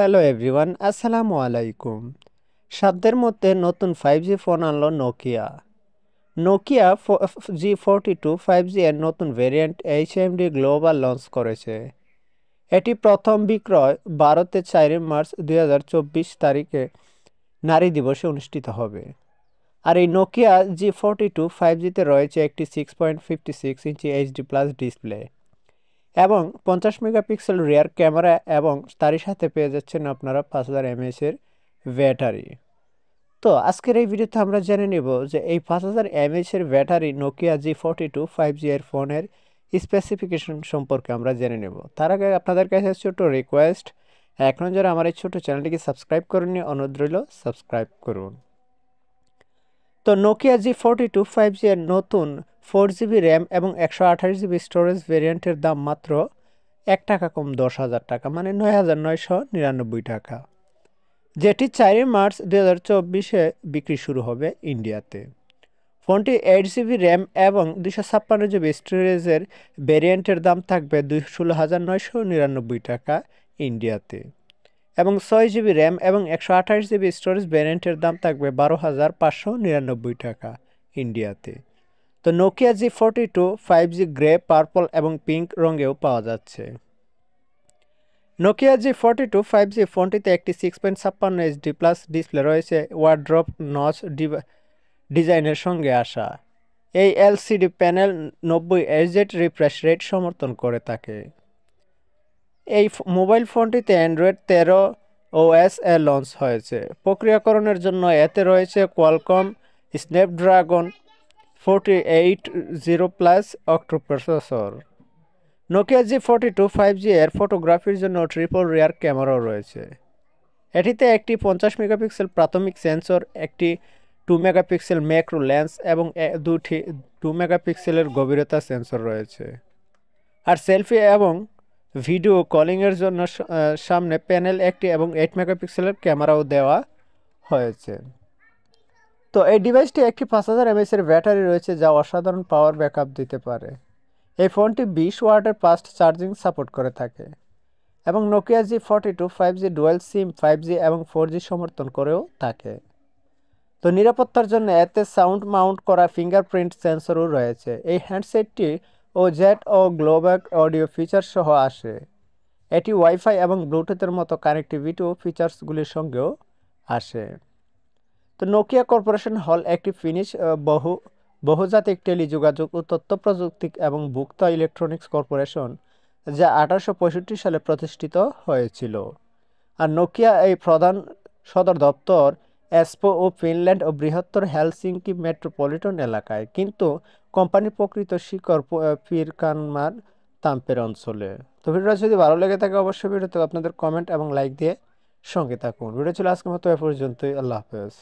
Hello everyone, আসসালামু আলাইকুম। শব্দের মধ্যে নতুন 5G ফোন আনলো নোকিয়া G42 5G এর নতুন ভেরিয়েন্ট HMD গ্লোবাল লঞ্চ করেছে। এটি প্রথম বিক্রয় ভারতে 4 মার্চ 2024 তারিখে নারী দিবসে অনুষ্ঠিত হবে। আর এই নোকিয়া G42 5Gতে রয়েছে একটি 6.56 ইঞ্চি HD প্লাস ডিসপ্লে এবং 50 মেগাপিক্সেল রিয়ার ক্যামেরা এবং তারই সাথে পেয়ে যাচ্ছেন আপনারা 5000 mAh এর ব্যাটারি। তো আজকের এই ভিডিওতে আমরা জেনে নেব যে এই 5000 mAh এর ব্যাটারি নোকিয়া G42 5G এর ফোনের স্পেসিফিকেশন সম্পর্কে আমরা জেনে নেব। তার আগে আপনাদের কাছে ছোট রিকোয়েস্ট, এখনও যারা আমার এই ছোট চ্যানেলটিকে সাবস্ক্রাইব করেননি অনুরোধ রইল সাবস্ক্রাইব করুন। তো নোকিয়া G42 5G এর নতুন 4GB র্যাম এবং 128GB স্টোরেজ ভেরিয়েন্টের দাম মাত্র 1 টাকা কম 10,000 টাকা, মানে 9,999 টাকা, যেটি 4 মার্চ 2024-এ বিক্রি শুরু হবে ইন্ডিয়াতে। ফোনটি 8GB র্যাম এবং 256GB স্টোরেজের ভেরিয়েন্টের দাম থাকবে 16,999 টাকা ইন্ডিয়াতে, এবং 6GB র্যাম এবং 128GB স্টোরেজ ভ্যারিয়েন্টের দাম থাকবে 12,599 টাকা ইন্ডিয়াতে। তো Nokia G42 5G grey, purple এবং পিঙ্ক রঙেও পাওয়া যাচ্ছে। নোকিয়া G42 5G ফোনটিতে একটি 6.56 HD প্লাস ডিসপ্লে রয়েছে ওয়ার্ড্রপ নচ ডিজাইনের সঙ্গে আসা। এই LCD panel 90 Hz refresh rate সমর্থন করে থাকে। এই মোবাইল ফোনটিতে অ্যান্ড্রয়েড 13 OS এ লঞ্চ হয়েছে। প্রক্রিয়াকরণের জন্য এতে রয়েছে Qualcomm Snapdragon 480 octo processor. Nokia G42 5G এর ফটোগ্রাফির জন্য ট্রিপল রিয়ার ক্যামেরাও রয়েছে। এটিতে একটি 50 মেগাপিক্সেল প্রাথমিক সেন্সর, একটি 2 মেগাপিক্সেল ম্যাক্রো লেন্স এবং দুটি 2 মেগাপিক্সেলের গভীরতা সেন্সর রয়েছে। আর সেলফি এবং ভিডিও কলিংয়ের জন্য সামনে প্যানেল একটি এবং 8 মেগাপিক্সেলের ক্যামেরাও দেওয়া হয়েছে। তো এই ডিভাইসটি একটি 5000 mAh এর ব্যাটারি রয়েছে, যা অসাধারণ পাওয়ার ব্যাকআপ দিতে পারে। এই ফোনটি 20 ওয়াটের ফাস্ট চার্জিং সাপোর্ট করে থাকে এবং Nokia G42 5G dual SIM 5G এবং 4G সমর্থন করেও থাকে। তো নিরাপত্তার জন্য এতে সাউন্ড মাউন্ট করা ফিঙ্গারপ্রিন্ট সেন্সরও রয়েছে। এই হ্যান্ডসেটটি জেট ও গ্লোবাল অডিও ফিচার সহ আসে। এটি ওয়াইফাই এবং ব্লুটুথের মতো কানেক্টিভিটি ও ফিচার্সগুলির সঙ্গেও আসে। তো নোকিয়া কর্পোরেশন হল একটি ফিনিশ বহুজাতিক টেলিযোগাযোগ ও তথ্য প্রযুক্তি এবং ভোক্তা ইলেকট্রনিক্স কর্পোরেশন, যা 1865 সালে প্রতিষ্ঠিত হয়েছিল। আর নোকিয়া এই প্রধান সদর দপ্তর এসপো ও ফিনল্যান্ড ও বৃহত্তর হেলসিঙ্কি মেট্রোপলিটন এলাকায়, কিন্তু কোম্পানির প্রকৃত শিকড় পিরকানমার তাম্পের অঞ্চলে। তো ভিডিওটা যদি ভালো লেগে থাকে অবশ্যই ভিডিওতে আপনাদের কমেন্ট এবং লাইক দিয়ে সঙ্গে থাকুন। ভিডিও ছিল আজকের মতো এ পর্যন্তই। আল্লাহ হাফেজ।